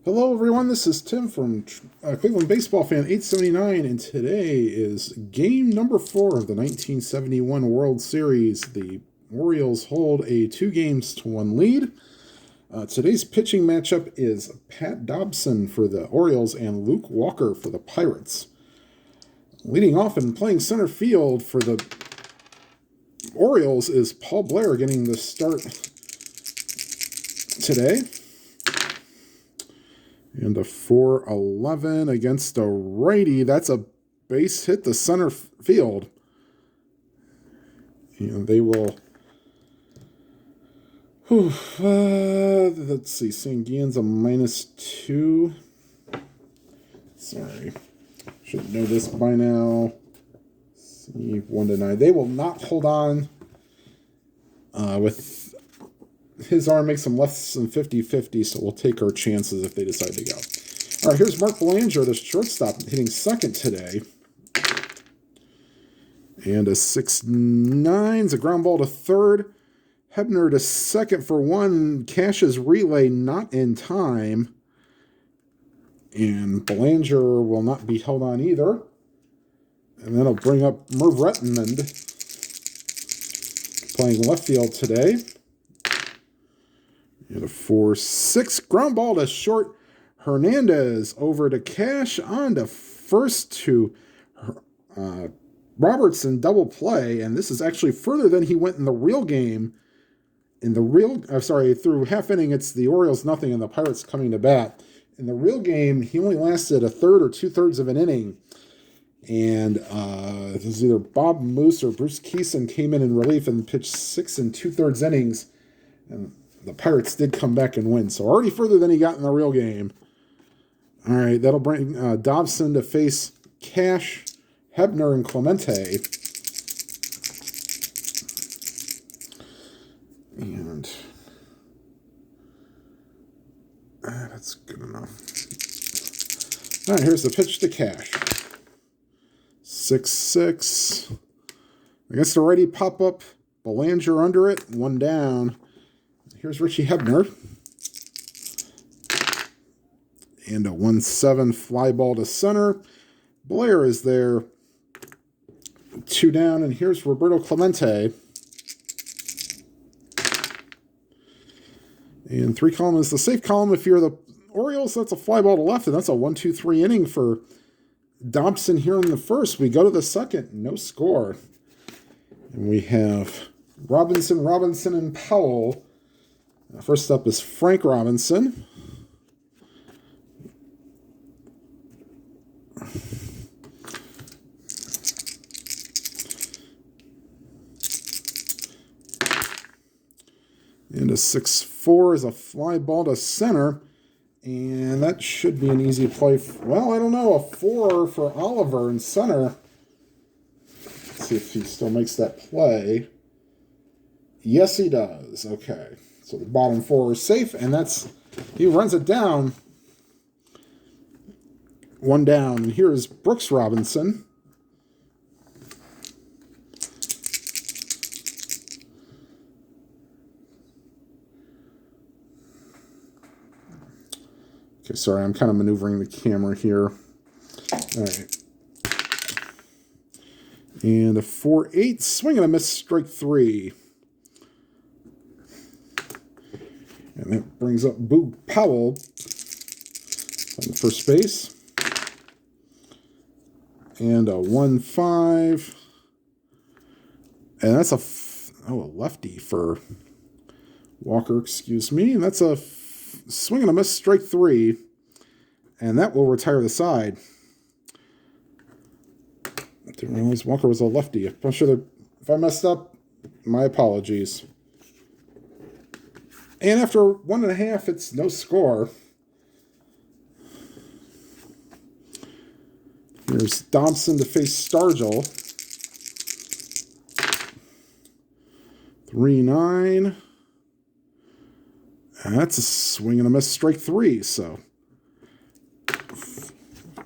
Hello, everyone. This is Tim from Cleveland Baseball Fan 879, and today is game number 4 of the 1971 World Series. The Orioles hold a 2-1 lead. Today's pitching matchup is Pat Dobson for the Orioles and Luke Walker for the Pirates. Leading off and playing center field for the Orioles is Paul Blair getting the start today. And a 4-11 against a righty. That's a base hit to center field. And they will... let's see. Sanguine's a -2. Sorry. Should know this by now. See, 1-9. They will not hold on with... His arm makes them less than 50-50, so we'll take our chances if they decide to go. All right, here's Mark Belanger, the shortstop, hitting second today. And a 6-9's a ground ball to third. Hebner to second for one. Cash's relay not in time. And Belanger will not be held on either. And that'll bring up Merv Rettenmund playing left field today. And a 4-6 ground ball to short. Hernandez over to Cash on to first to Robertson double play. And this is actually further than he went in the real game. Through half inning, it's the Orioles nothing and the Pirates coming to bat. In the real game, he only lasted a third or 2/3 of an inning. And it was either Bob Moose or Bruce Keeson came in relief and pitched 6 2/3 innings. And the Pirates did come back and win. So already further than he got in the real game. All right, that'll bring Dobson to face Cash, Hebner, and Clemente. And that's good enough. All right, here's the pitch to Cash. 6-6. Against the righty pop-up. Belanger under it. 1 down. Here's Richie Hebner. And a 1-7 fly ball to center. Blair is there. 2 down. And here's Roberto Clemente. And 3 column is the safe column. If you're the Orioles, that's a fly ball to left. And that's a 1-2-3 inning for Dobson here in the first. We go to the second. No score. And we have Robinson, and Powell. First up is Frank Robinson. And a 6-4 is a fly ball to center. And that should be an easy play. Well, I don't know. A 4 for Oliver in center. Let's see if he still makes that play. Yes, he does. Okay. So the bottom 4 is safe, and he runs it down. 1 down. And here is Brooks Robinson. Okay, sorry, I'm kind of maneuvering the camera here. All right. And a 4-8, swing and a miss, strike 3. And that brings up Boog Powell on first base. And a 1-5. And that's a lefty for Walker, excuse me. And that's a swing and a miss, strike 3. And that will retire the side. I didn't realize Walker was a lefty. I'm sure that if I messed up, my apologies. And after 1.5, it's no score. Here's Dobson to face Stargell. 3-9. And that's a swing and a miss, strike 3. So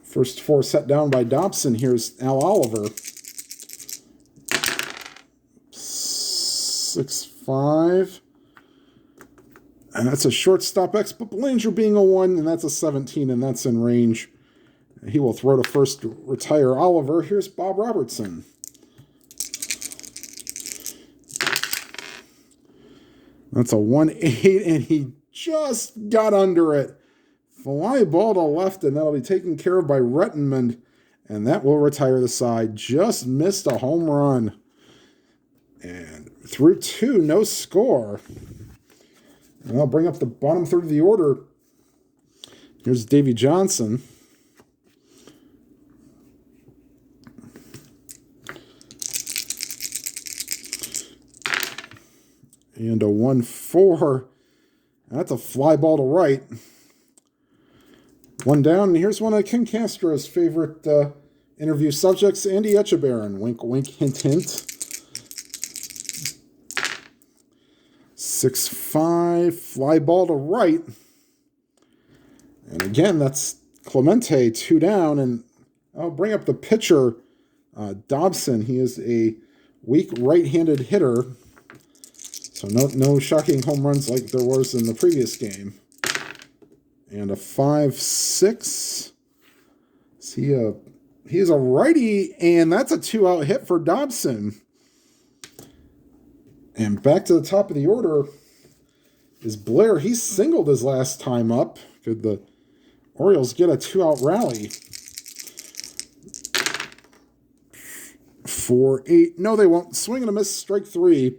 first 4 set down by Dobson. Here's Al Oliver. 6-5. And that's a shortstop X, but Belanger being a 1, and that's a 17, and that's in range. He will throw to first to retire Oliver. Here's Bob Robertson. That's a 1-8, and he just got under it. Fly ball to left, and that'll be taken care of by Rettenmund, and that will retire the side. Just missed a home run. And through 2, no score. And I'll bring up the bottom third of the order. Here's Davy Johnson. And a 1-4. That's a fly ball to right. 1 down, and here's one of Ken Castro's favorite interview subjects, Andy Etchebarren. Wink, wink, hint, hint. 6-5, fly ball to right. And again, that's Clemente, 2 down, and I'll bring up the pitcher, Dobson. He is a weak right-handed hitter. So no shocking home runs like there was in the previous game. And a 5-6. He's a righty, and that's a 2-out hit for Dobson. And back to the top of the order is Blair. He singled his last time up. Could the Orioles get a 2-out rally? 4-8. No, they won't. Swing and a miss, strike 3.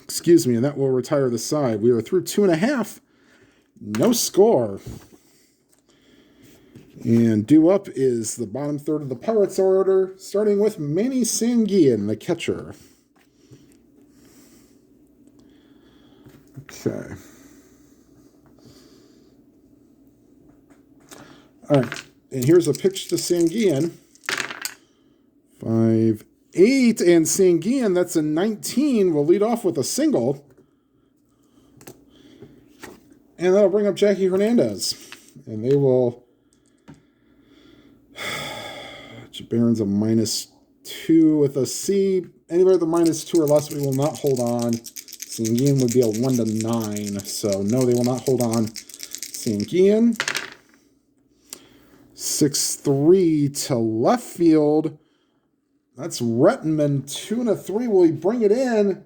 Excuse me, and that will retire the side. We are through 2.5. No score. And due up is the bottom third of the Pirates order, starting with Manny Sanguillen, the catcher. Okay. All right, and here's a pitch to Sanguillen. 5-8, and Sanguillen, that's a 19, will lead off with a single. And that'll bring up Jackie Hernandez. And they will... Barron's a -2 with a C. Anybody with a -2 or less, we will not hold on. Sanguillen would be a 1-9. So, no, they will not hold on. Sanguillen. 6-3 to left field. That's Rettenmund. 2-3. Will he bring it in?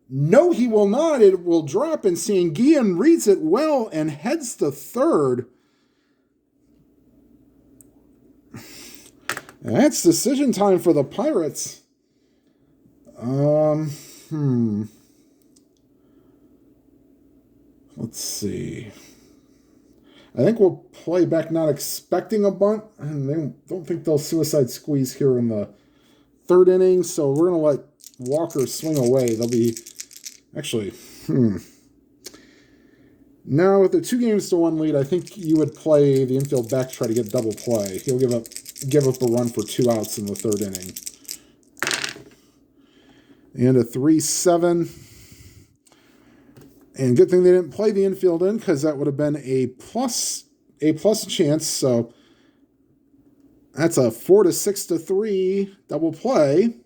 No, he will not. It will drop, and Sanguillen reads it well and heads to third. And that's decision time for the Pirates. Let's see. I think we'll play back not expecting a bunt. And they don't think they'll suicide squeeze here in the 3rd inning, so we're going to let Walker swing away. They'll be... Actually, Now, with the 2-1 lead, I think you would play the infield back to try to get double play. He'll give up a run for 2 outs in the 3rd inning. And a 3-7. And good thing they didn't play the infield in, because that would have been a plus chance. So that's a 4-6-3 double play.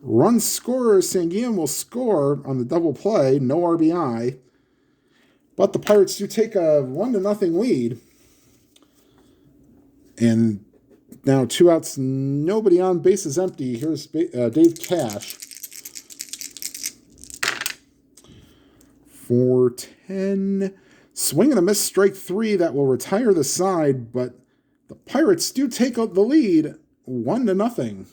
Run scorer, Sanguillen will score on the double play, no RBI. But the Pirates do take a 1-0 lead. And now 2 outs, nobody on, base is empty. Here's Dave Cash. 4-10. Swing and a miss, strike 3. That will retire the side, but the Pirates do take the lead 1-0.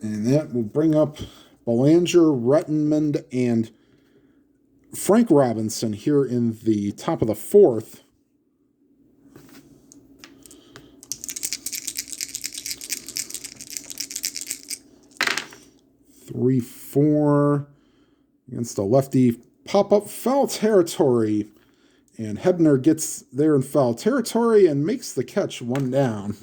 And that will bring up Belanger, Rettenmund, and Frank Robinson here in the top of the 4th. Three, 4 against a lefty. Pop-up foul territory. And Hebner gets there in foul territory and makes the catch, 1 down.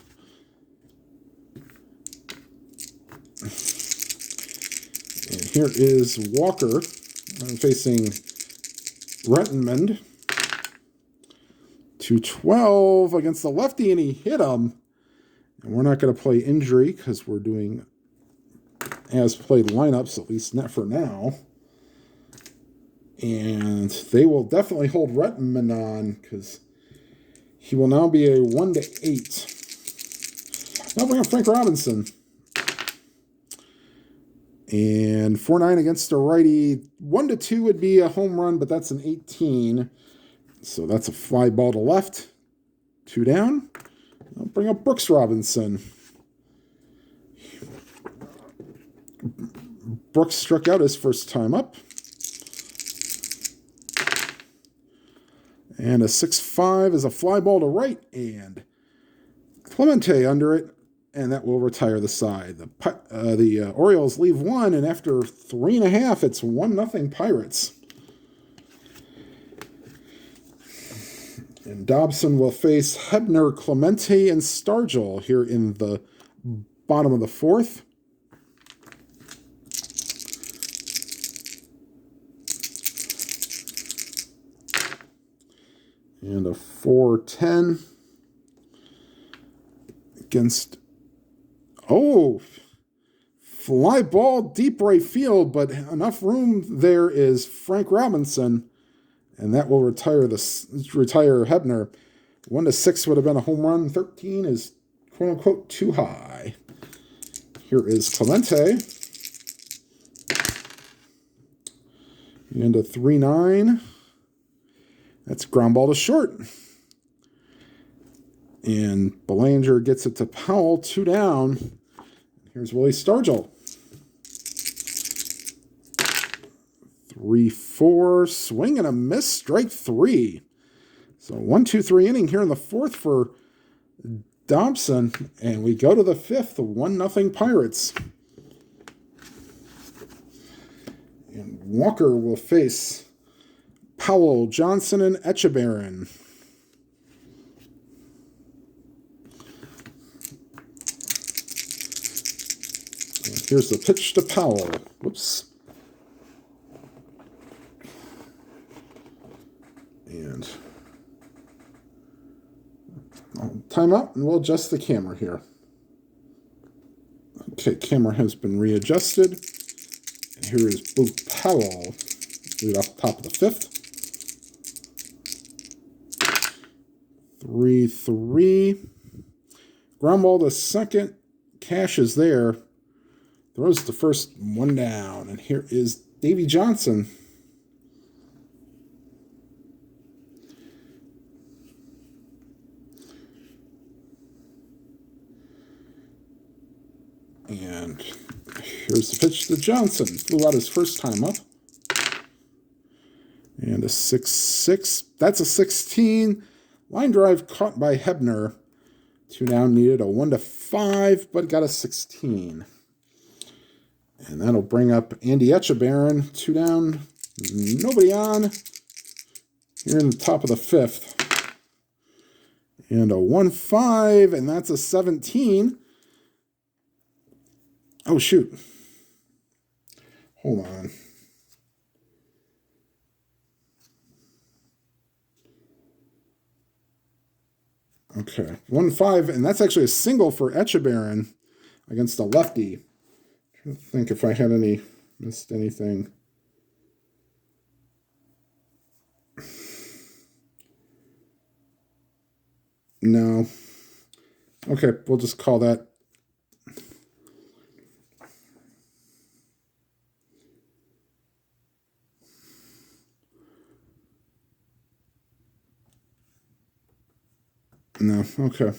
And here is Walker facing Rettenmund. 212 against the lefty, and he hit him. And we're not going to play injury because we're doing as played lineups, at least not for now. And they will definitely hold Retman on because he will now be a 1-8. Now bring up Frank Robinson. And 4-9 against a righty. 1-2 would be a home run, but that's an 18. So that's a fly ball to left. 2 down. I'll bring up Brooks Robinson. Brooks struck out his first time up. And a 6-5 is a fly ball to right. And Clemente under it. And that will retire the side. The Orioles leave 1. And after 3.5, it's 1-0 Pirates. And Dobson will face Hebner, Clemente, and Stargell here in the bottom of the 4th. And a 4-10 against, fly ball deep right field, but enough room there is Frank Robinson. And that will retire Hebner. 1-6 would have been a home run. 13 is quote unquote too high. Here is Clemente. And a 3-9. That's ground ball to short. And Belanger gets it to Powell. 2 down. Here's Willie Stargell. 3-4, swing and a miss, strike 3. So 1-2-3 inning here in the 4th for Dobson, and we go to the 5th, 1-0 Pirates. And Walker will face Powell, Johnson, and Echeverrin. And here's the pitch to Powell. Whoops. And time out, and we'll adjust the camera here. Okay, camera has been readjusted. And here is Blue Powell, lead off the top of the 5th. 3-3. Ground ball to second. Cash is there. Throws the first, 1 down. And here is Davy Johnson. And here's the pitch to Johnson. Flew out his first time up. And a 6-6. That's a 16. Line drive caught by Hebner. 2 down, needed a 1-5, but got a 16. And that'll bring up Andy Echeverrin. 2 down, nobody on. Here in the top of the 5th. And a 1-5, and that's a 17. Oh, shoot. Hold on. Okay, 1-5, and that's actually a single for Echeverrin against a lefty. I'm trying to think if I had missed anything. No. Okay, we'll just call that. No, okay.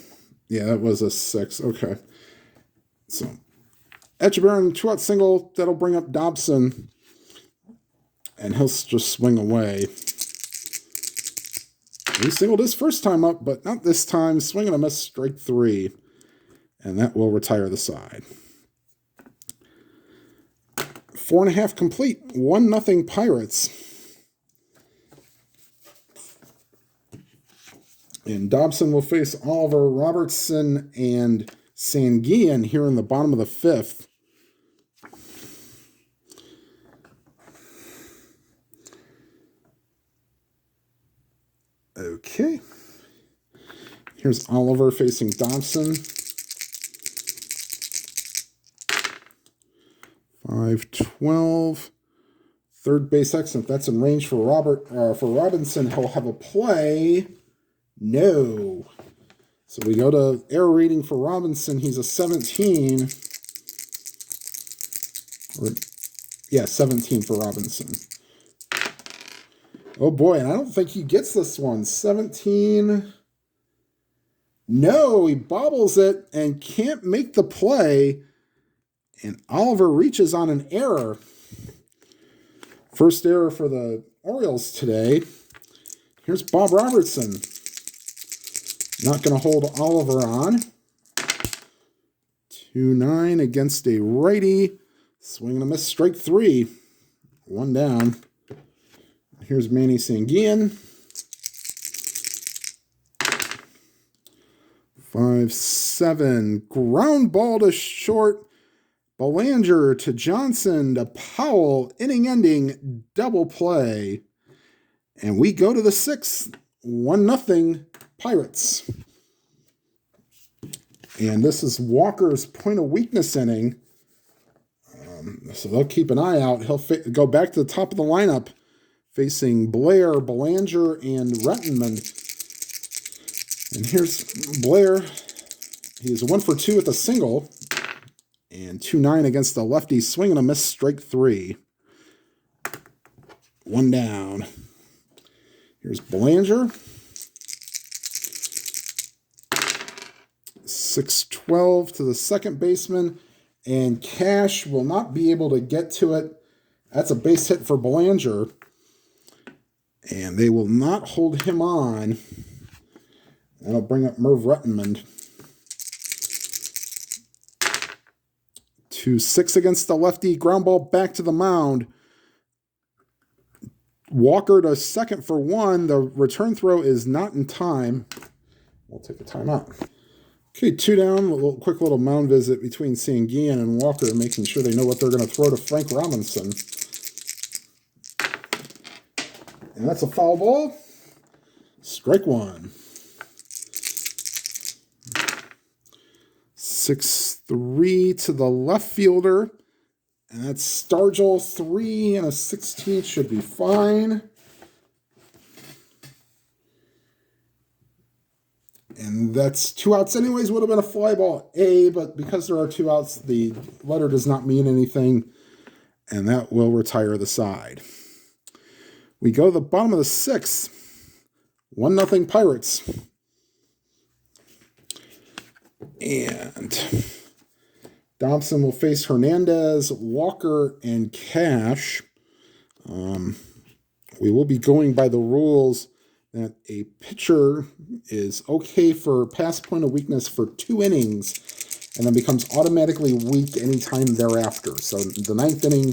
Yeah, that was a 6. Okay. So, Echeverrin, 2-out single. That'll bring up Dobson. And he'll just swing away. He singled his first time up, but not this time. Swing and a miss, strike 3. And that will retire the side. 4.5 complete. 1-0 Pirates. And Dobson will face Oliver, Robertson, and Sanguillen here in the bottom of the 5th. Okay. Here's Oliver facing Dobson. 5-12. Third base excellent. That's in range for Robinson. He'll have a play. No. So we go to error rating for Robinson. He's a 17. 17 for Robinson. Oh boy, and I don't think he gets this one. 17. No, he bobbles it and can't make the play. And Oliver reaches on an error. First error for the Orioles today. Here's Bob Robertson. Not going to hold Oliver on. 2-9 against a righty. Swing and a miss, strike 3. 1 down. Here's Manny Sanguian. 5-7. Ground ball to short. Belanger to Johnson to Powell. Inning-ending double play. And we go to the 6th. 1-0 Pirates. And this is Walker's point of weakness inning. So they'll keep an eye out. He'll go back to the top of the lineup facing Blair, Belanger, and Rettenman. And here's Blair. He's 1 for 2 with a single. And 2-9 against the lefty. Swing and a miss, strike 3. 1 down. Here's Belanger. 6-12 to the second baseman. And Cash will not be able to get to it. That's a base hit for Belanger. And they will not hold him on. That'll bring up Merv Rettenman. 2-6 against the lefty. Ground ball back to the mound. Walker to second for 1. The return throw is not in time. We'll take a timeout. Okay, 2 down. A quick little mound visit between Sanguian and Walker, making sure they know what they're going to throw to Frank Robinson. And that's a foul ball. Strike 1. 6-3 to the left fielder. And that's Stargell. 3 and a 16 should be fine. And that's 2 outs anyways. Would have been a fly ball A, but because there are 2 outs, the letter does not mean anything. And that will retire the side. We go to the bottom of the 6th. 1-0 Pirates. And Dobson will face Hernandez, Walker, and Cash. We will be going by the rules that a pitcher is okay for past point of weakness for 2 innings and then becomes automatically weak anytime thereafter. So the 9th inning,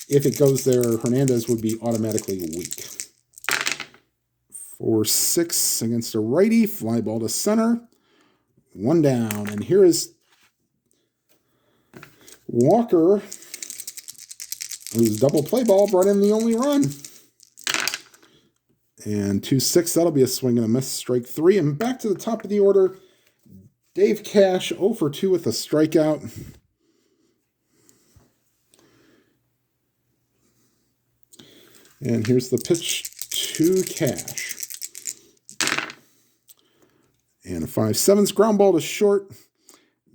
if it goes there, Hernandez would be automatically weak. 4-6 against a righty, fly ball to center. 1 down. And here is Walker, whose double play ball brought in the only run. And 2-6, that'll be a swing and a miss, strike 3. And back to the top of the order, Dave Cash, 0 for 2 with a strikeout. And here's the pitch to Cash. And a 5-7 ground ball to short.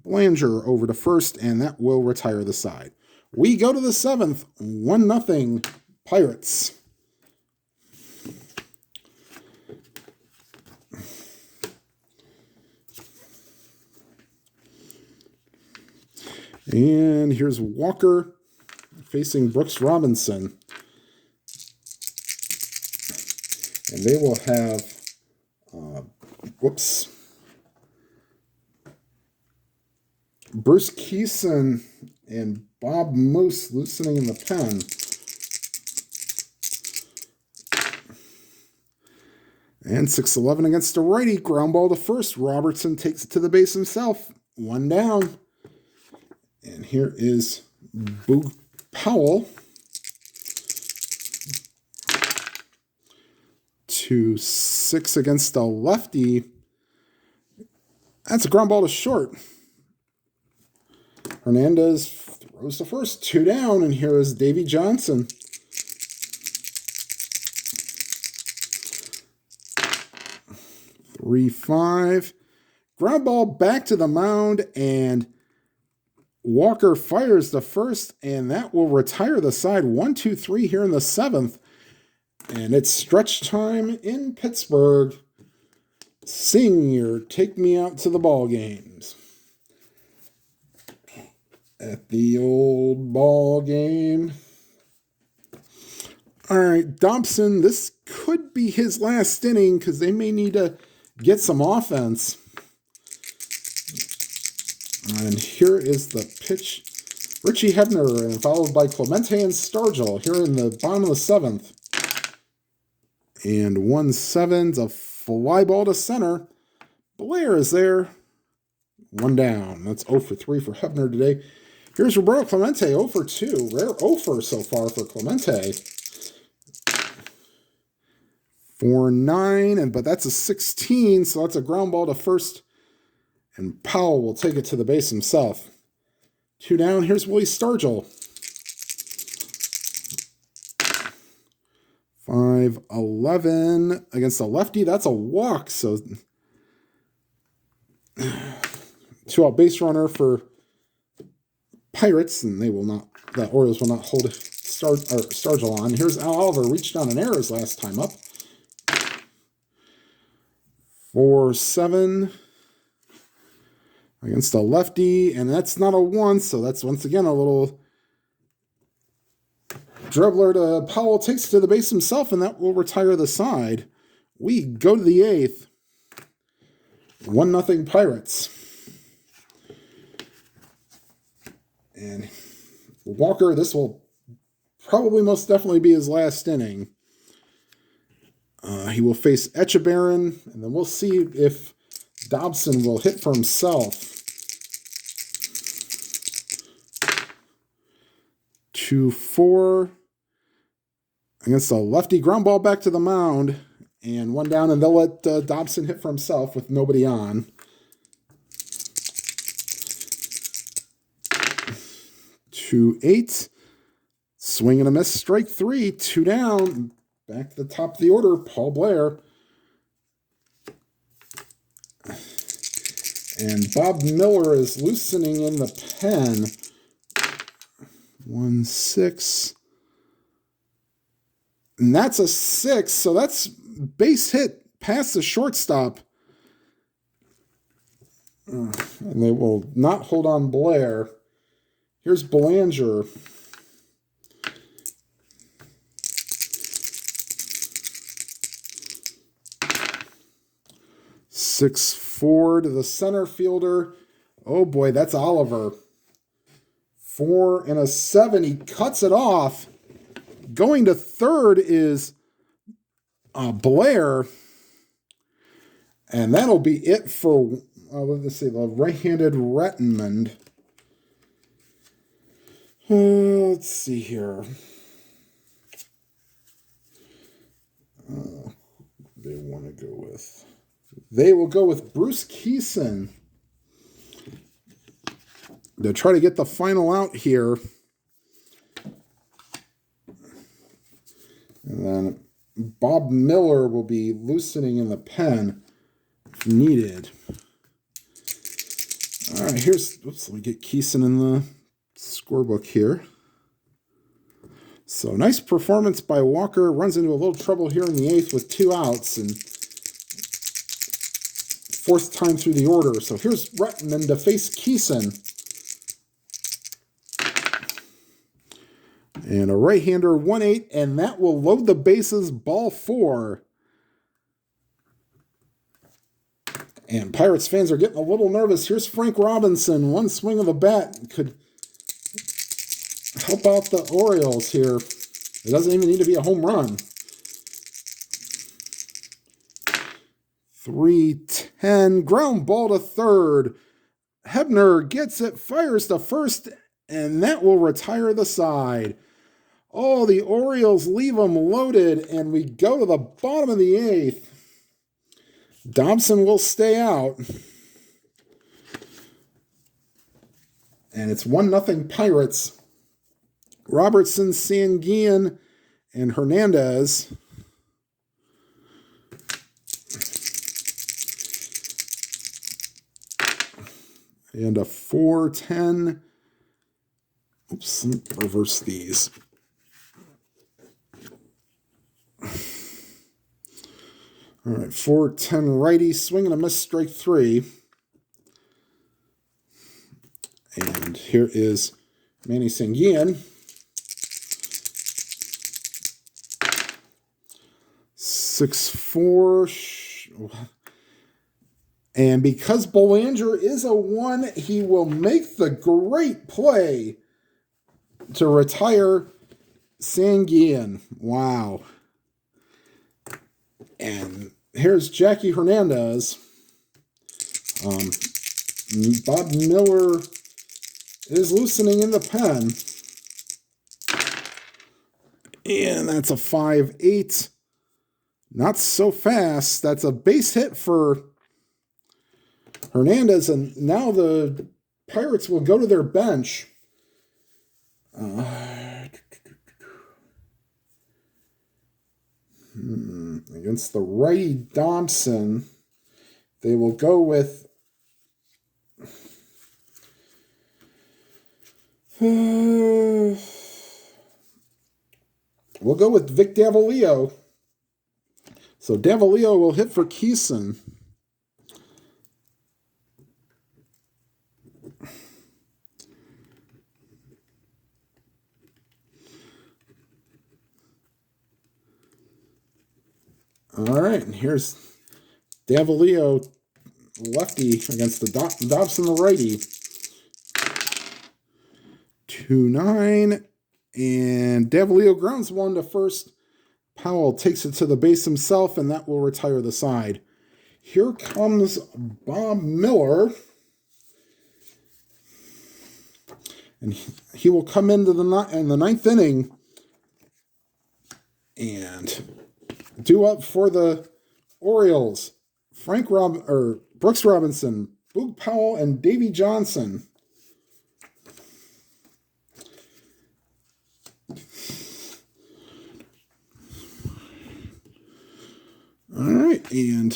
Belanger over to first, and that will retire the side. We go to the 7th, 1-0 Pirates. And here's Walker facing Brooks Robinson. And they will have, Bruce Keeson and Bob Moose loosening in the pen. And 6-11 against a righty. Ground ball to first. Robertson takes it to the base himself. 1 down. And here is Boog Powell. 2-6 against the lefty. That's a ground ball to short. Hernandez throws to first, 2 down, and here is Davey Johnson. Three, 5. Ground ball back to the mound, and Walker fires the first, and that will retire the side. 1-2-3 here in the 7th. And it's stretch time in Pittsburgh. Senior, take me out to the ball games. At the old ball game. All right, Dobson, this could be his last inning because they may need to get some offense. And here is the pitch. Richie Hebner, and followed by Clemente and Stargell here in the bottom of the 7th. And 1-7's a fly ball to center. Blair is there. 1 down. That's 0 for 3 for Hebner today. Here's Roberto Clemente, 0 for 2. Rare 0 for so far for Clemente. 4-9, but that's a 16, so that's a ground ball to first. And Powell will take it to the base himself. 2 down. Here's Willie Stargell. 5-11 against a lefty. That's a walk. So 2-out base runner for Pirates, and they will not. The Orioles will not hold Stargell on. Here's Al Oliver, reached on an error his last time up. 4-7 against a lefty, and that's not a 1, so that's once again a little dribbler to Powell, takes it to the base himself, and that will retire the side. We go to the 8th. 1-0 Pirates. And Walker, this will probably most definitely be his last inning. He will face Echebarren, and then we'll see if Dobson will hit for himself. 2-4 against a lefty, ground ball back to the mound, and 1 down, and they'll let Dobson hit for himself with nobody on. 2-8, swing and a miss, strike 3, 2 down. Back to the top of the order, Paul Blair. And Bob Miller is loosening in the pen. 1-6. And that's a 6, so that's base hit past the shortstop. And they will not hold on Blair. Here's Belanger. 6-4 to the center fielder. Oh boy, that's Oliver. 4-7. He cuts it off. Going to third is Blair. And that'll be it for, let's see, the right-handed Rettenmund. Let's see here. They want to go with. They will go with Bruce Keeson. They'll try to get the final out here. And then Bob Miller will be loosening in the pen if needed. All right, here's, let me get Keeson in the scorebook here. So nice performance by Walker. Runs into a little trouble here in the 8th with 2 outs and 4th time through the order. So here's Rettenmund to face Keeson. And a right-hander, 1-8, and that will load the bases, ball 4. And Pirates fans are getting a little nervous. Here's Frank Robinson. One swing of the bat could help out the Orioles here. It doesn't even need to be a home run. 3-10, ground ball to third. Hebner gets it, fires to first, and that will retire the side. Oh, the Orioles leave them loaded, and we go to the bottom of the 8th. Dobson will stay out. And it's 1-0 Pirates. Robertson, Sanguin, and Hernandez. And a 4-10. Oops, reverse these. All right, 4-10 righty, swing and a miss, strike 3. And here is Manny Sanguin. 6-4. And because Belanger is a 1, he will make the great play to retire Sanguin. Wow. And here's Jackie Hernandez. Bob Miller is loosening in the pen. And that's a 5-8. Not so fast. That's a base hit for Hernandez. And now the Pirates will go to their bench. Against the righty Dobson, they will go with we'll go with Vic Davalillo. So Davalillo will hit for Keeson. All right, and here's Davalillo, lefty, against the Dobson, the righty. 2-9, and Davalillo grounds one to first. Powell takes it to the base himself, and that will retire the side. Here comes Bob Miller, and he will come into the ninth inning and due up for the Orioles, Brooks Robinson, Boog Powell, and Davy Johnson. All right, and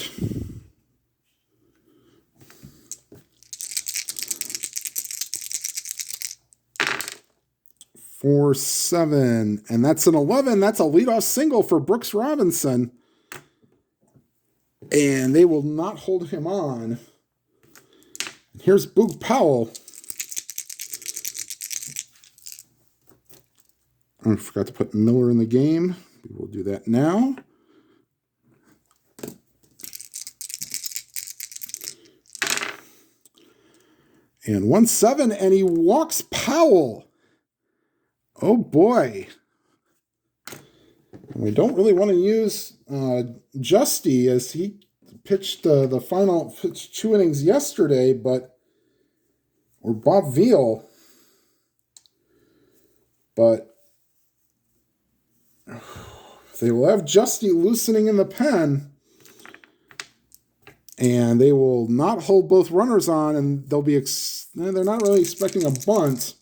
for 7, and that's an 11. That's a leadoff single for Brooks Robinson, and they will not hold him on. Here's Boog Powell. I forgot to put Miller in the game. We will do that now. And 1-7, and he walks Powell. Oh, boy. We don't really want to use Justy, as he pitched the final 2 innings yesterday, or Bob Veal. But they will have Justy loosening in the pen. And they will not hold both runners on, and they'll be they're not really expecting a bunt.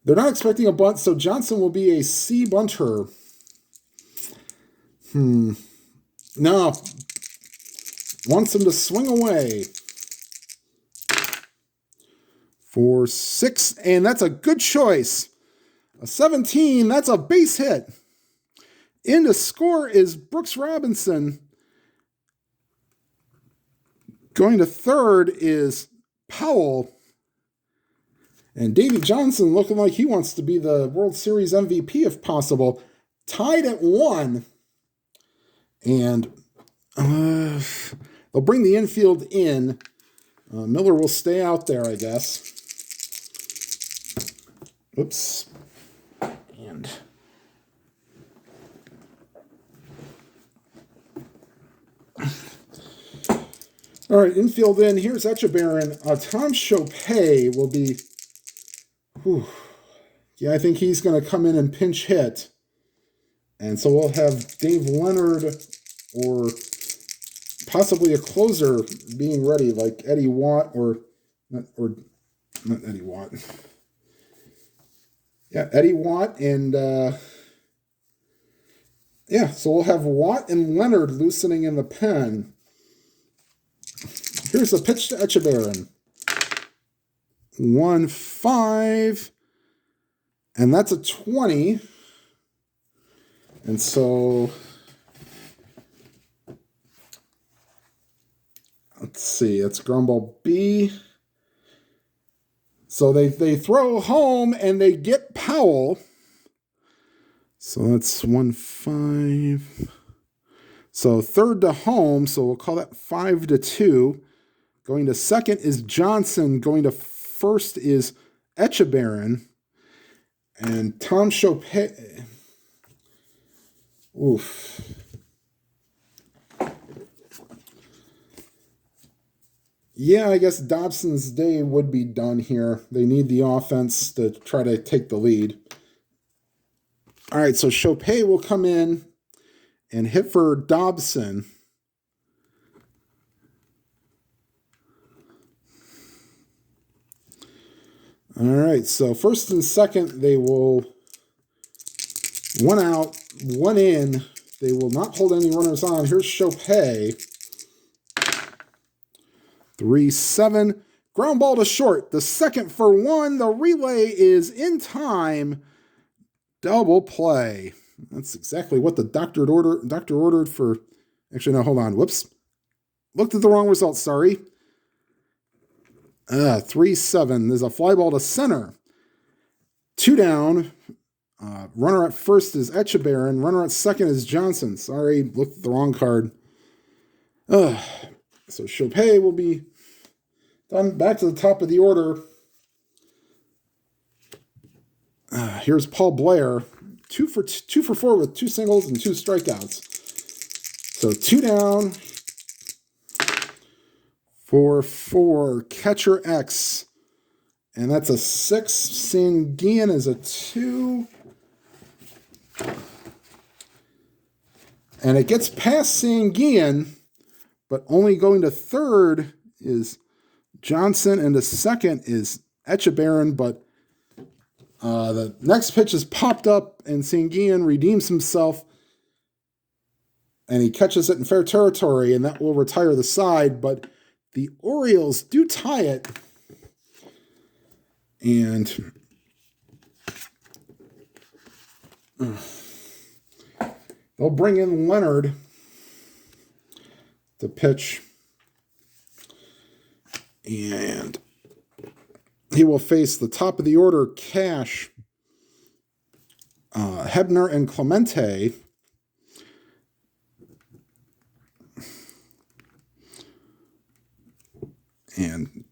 They're not expecting a bunt, so Johnson will be a C bunter. No. Wants him to swing away. For 6, and that's a good choice. A 17, that's a base hit. In to score is Brooks Robinson. Going to third is Powell. And Davy Johnson looking like he wants to be the World Series MVP if possible. Tied at 1. And they'll bring the infield in. Miller will stay out there, I guess. Oops. And all right, infield in. Here's Echebarren. Tom Chopay will be... Yeah, I think he's going to come in and pinch hit. And so we'll have Dave Leonard or possibly a closer being ready, like Eddie Watt or not Eddie Watt. Yeah, Eddie Watt and yeah, so we'll have Watt and Leonard loosening in the pen. Here's the pitch to Echeverren. 1-5. And that's a 20. And so let's see, it's ground ball B. So they throw home and they get Powell. So that's 1-5. So third to home, so we'll call that 5-2. Going to second is Johnson. Going to first is Echeverren. And Tom Chopin. Oof. Yeah, I guess Dobson's day would be done here. They need the offense to try to take the lead. All right, so Chopin will come in and hit for Dobson. All right, so first and second, they will 1 out, 1 in. They will not hold any runners on. Here's Chopin. 3-7. Ground ball to short. The second for 1. The relay is in time. Double play. That's exactly what the doctor ordered for. Actually, no, hold on. Whoops. Looked at the wrong result. Sorry. 3-7. There's a fly ball to center. 2 down. Runner at first is Echeverren. Runner at second is Johnson. Sorry, looked at the wrong card. So Chopin will be done. Back to the top of the order. Here's Paul Blair. 2 for 4 with 2 singles and 2 strikeouts. So 2 down. 4-4. Catcher X. And that's a 6. Sanguian is a 2. And it gets past Sanguian, but only going to third is Johnson, and the second is Echeverren, but the next pitch is popped up, and Sanguian redeems himself, and he catches it in fair territory, and that will retire the side, but the Orioles do tie it, and they'll bring in Leonard to pitch, and he will face the top of the order, Cash, Hebner, and Clemente. And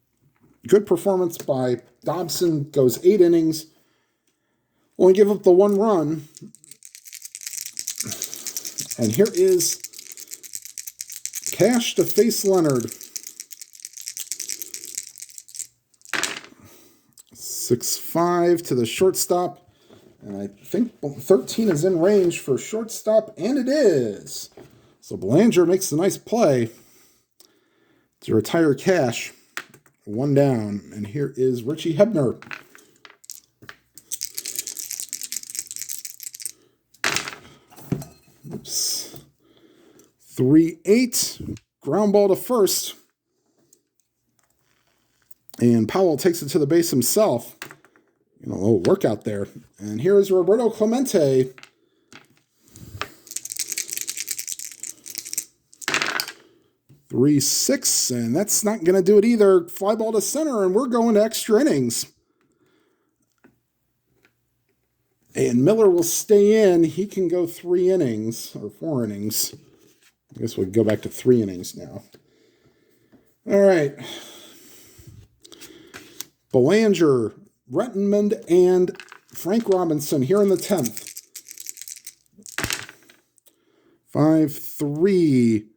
good performance by Dobson, goes 8 innings. Only give up the 1 run. And here is Cash to face Leonard. 6-5 to the shortstop. And I think 13 is in range for shortstop, and it is. So Belanger makes a nice play to retire Cash. 1 down. And here is Richie Hebner. Oops. 3-8. Ground ball to first. And Powell takes it to the base himself. A little workout there. And here is Roberto Clemente. Three, 6, and that's not going to do it either. Fly ball to center, and we're going to extra innings. And Miller will stay in. He can go 3 innings, or 4 innings. I guess we'll go back to 3 innings now. All right. Belanger, Rettenmund, and Frank Robinson here in the 10th. 5-3.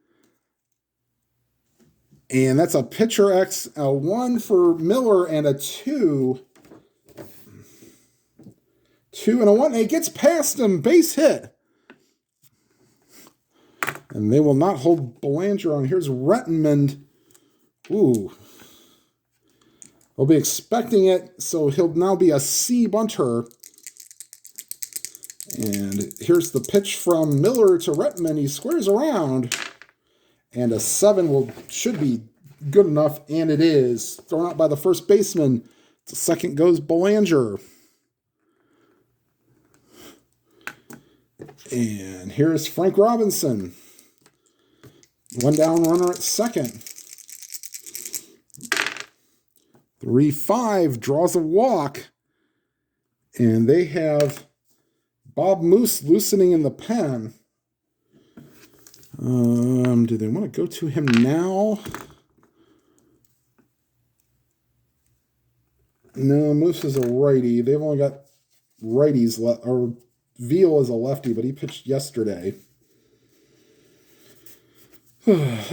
And that's a pitcher X, a 1 for Miller, and a 2. 2 and a 1. And it gets past him. Base hit. And they will not hold Belanger on. Here's Rettenmund. Ooh. He'll be expecting it, so he'll now be a C bunter. And here's the pitch from Miller to Retman. He squares around. And a 7 should be good enough, and it is. Thrown out by the first baseman. To second goes Belanger. And here's Frank Robinson. 1 down runner at second. 3-5 draws a walk. And they have Bob Moose loosening in the pen. Do they want to go to him now? No, Moose is a righty. They've only got righties left. Or Veal is a lefty, but he pitched yesterday.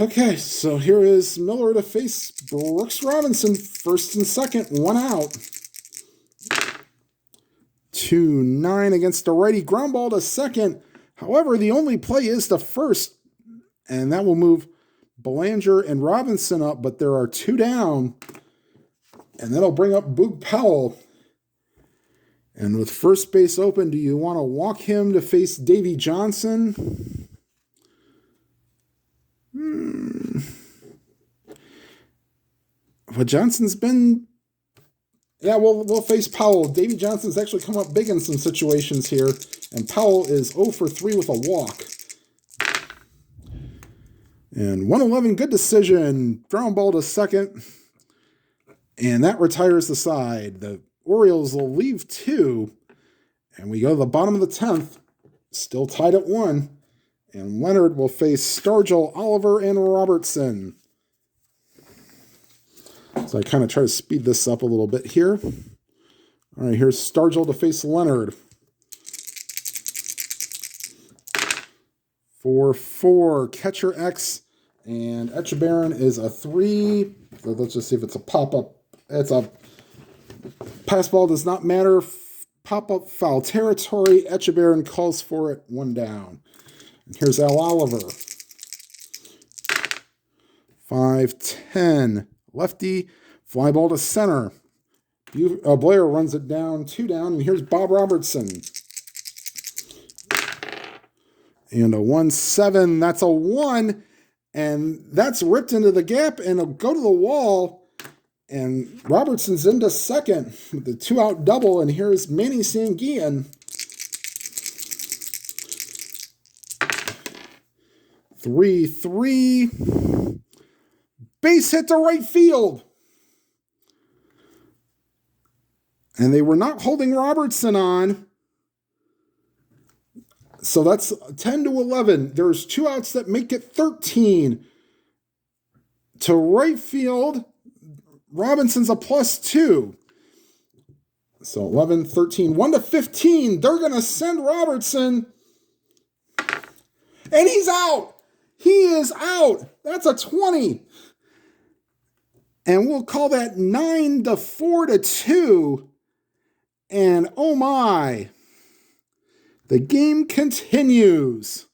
Okay, so here is Miller to face Brooks Robinson. First and second, 1 out. 2-9 against a righty. Ground ball to second. However, the only play is to first. And that will move Belanger and Robinson up, but there are 2 down. And that'll bring up Boog Powell. And with first base open, do you want to walk him to face Davy Johnson? But Johnson's been... Yeah, we'll face Powell. Davy Johnson's actually come up big in some situations here. And Powell is 0 for 3 with a walk. And 111, good decision. Ground ball to second. And that retires the side. The Orioles will leave 2. And we go to the bottom of the 10th. Still tied at 1. And Leonard will face Stargell, Oliver, and Robertson. So I kind of try to speed this up a little bit here. All right, here's Stargell to face Leonard. 4-4, catcher X, and Echebarren is a 3. So let's just see if it's a pop-up. It's a pass ball, does not matter. Pop-up foul territory. Echebarren calls for it, 1 down. And here's Al Oliver. 5-10. Lefty, fly ball to center. Blair runs it down, 2 down, and here's Bob Robertson. And a 1-7, that's a 1, and that's ripped into the gap, and it'll go to the wall, and Robertson's into second with the 2-out double, and here's Manny Sanguillen. 3-3. Base hit to right field. And they were not holding Robertson on. So that's 10-11. There's 2 outs that make it 13. To right field, Robinson's a +2. So 11, 13, 1-15. They're going to send Robertson. And he's out. He is out. That's a 20. And we'll call that 9-4-2. And oh my, the game continues.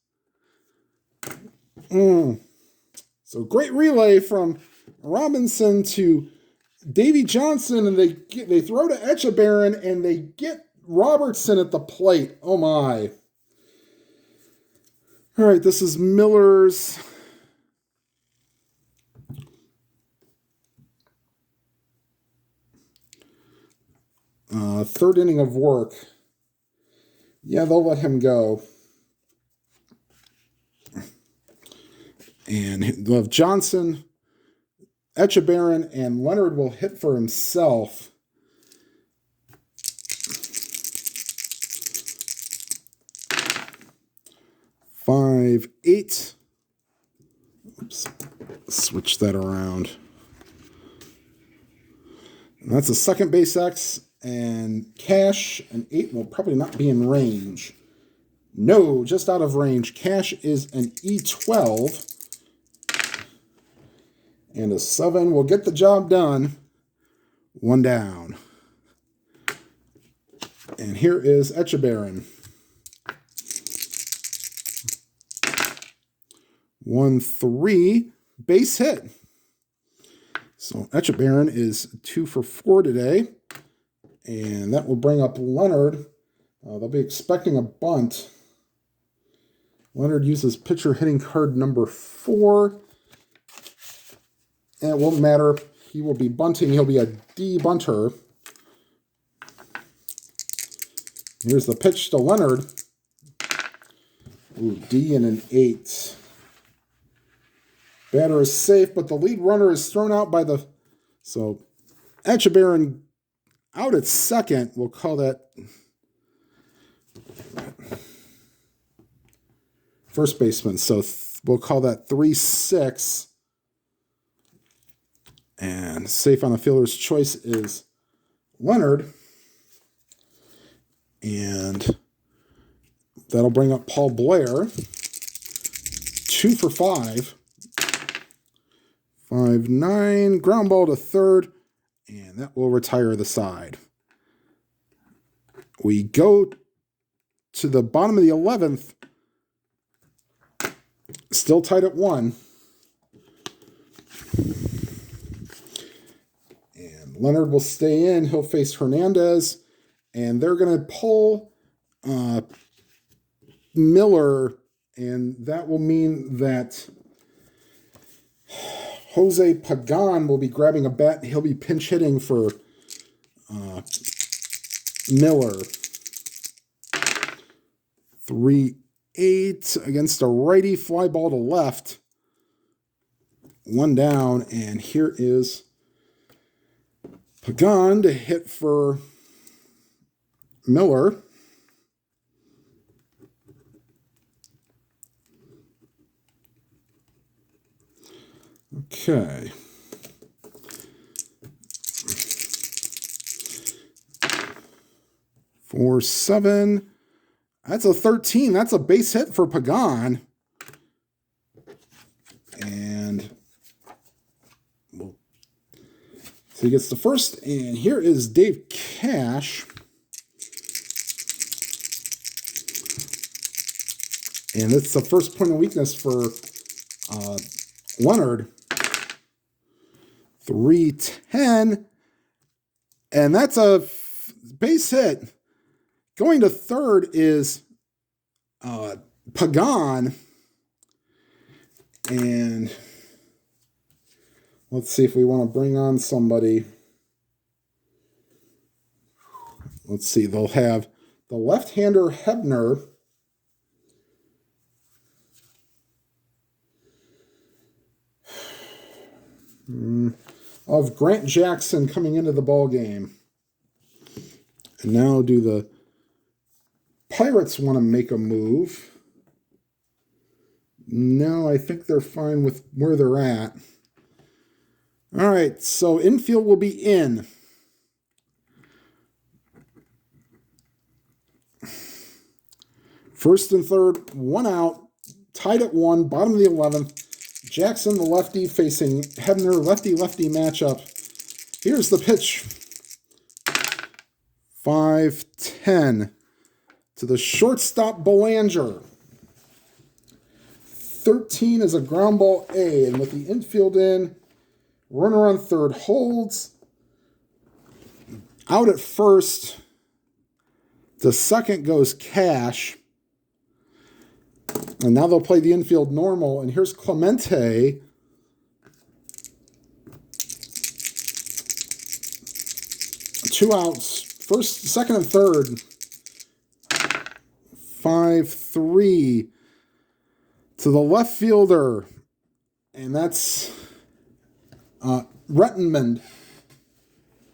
So great relay from Robinson to Davy Johnson, and they throw to Echebarren, and they get Robertson at the plate. Oh my. All right, this is Miller's third inning of work. Yeah, they'll let him go. And they'll have Johnson, Echebarren, and Leonard will hit for himself. Five, 8. Oops. Switch that around. And that's a second base X, and Cash, an 8 will probably not be in range. No, just out of range. Cash is an E12. And a 7 will get the job done. 1 down. And here is Echebarren. 1-3, base hit. So Etchebarren is 2 for 4 today. And that will bring up Leonard. They'll be expecting a bunt. Leonard uses pitcher hitting card number 4. And it won't matter. He will be bunting. He'll be a D bunter. Here's the pitch to Leonard. Ooh, D and an 8. Batter is safe, but the lead runner is thrown out by the... So, Etchebarren out at second. We'll call that... first baseman. So, we'll call that 3-6. And safe on the fielder's choice is Leonard. And that'll bring up Paul Blair. 2 for 5. 5-9. Ground ball to third. And that will retire the side. We go to the bottom of the 11th. Still tied at 1. And Leonard will stay in. He'll face Hernandez. And they're going to pull Miller. And that will mean that Jose Pagan will be grabbing a bat. He'll be pinch hitting for Miller. 3-8 against a righty, fly ball to left. 1 down, and here is Pagan to hit for Miller. Okay. For 7. That's a 13. That's a base hit for Pagan. And so he gets the first. And here is Dave Cash. And it's the first point of weakness for Leonard. 3-10. And that's a base hit. Going to third is Pagan. And let's see if we want to bring on somebody. Let's see. They'll have the left-hander Hebner. Of Grant Jackson coming into the ball game. And now do the Pirates want to make a move? No, I think they're fine with where they're at. All right, so infield will be in. First and third, 1 out, tied at 1, bottom of the 11th. Jackson, the lefty, facing Hebner, lefty-lefty matchup. Here's the pitch. 5-10 to the shortstop, Belanger. 13 is a ground ball A, and with the infield in, runner on third holds. Out at first. The second goes Cash. And now they'll play the infield normal. And here's Clemente. Two outs. First, second, and third. 5-3 to the left fielder. And that's Rettenmund.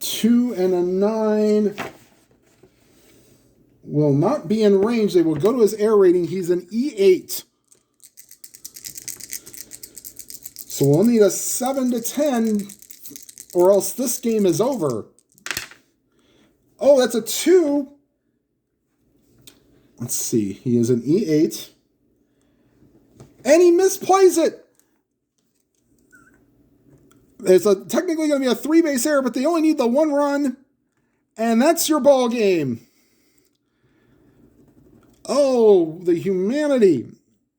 2 and a 9. Will not be in range. They will go to his air rating. He's an E8. So we'll need a 7-10 or else this game is over. Oh, that's a 2. Let's see. He is an E8. And he misplays it. It's technically going to be a 3-base error, but they only need the 1 run. And that's your ball game. Oh, the humanity.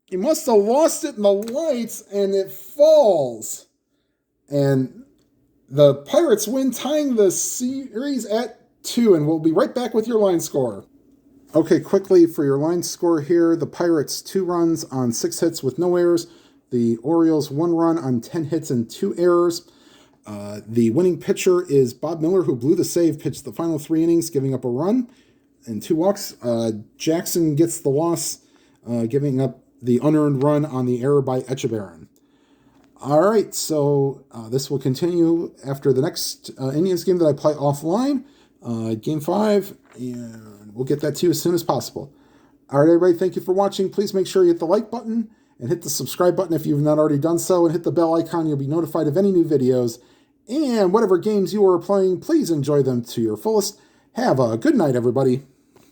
He must have lost it in the lights, and it falls. And The Pirates win, tying the series at 2, and we'll be right back with your line score. Okay, quickly for your line score here, the Pirates 2 runs on 6 hits with no errors. The Orioles 1 run on 10 hits and 2 errors. The winning pitcher is Bob Miller, who blew the save, pitched the final 3 innings, giving up a run and 2 walks. Jackson gets the loss, giving up the unearned run on the error by Echeverren. All right, so this will continue after the next Indians game that I play offline, Game 5, and we'll get that to you as soon as possible. All right, everybody, thank you for watching. Please make sure you hit the like button and hit the subscribe button if you've not already done so, and hit the bell icon. You'll be notified of any new videos. And whatever games you are playing, please enjoy them to your fullest. Have a good night, everybody.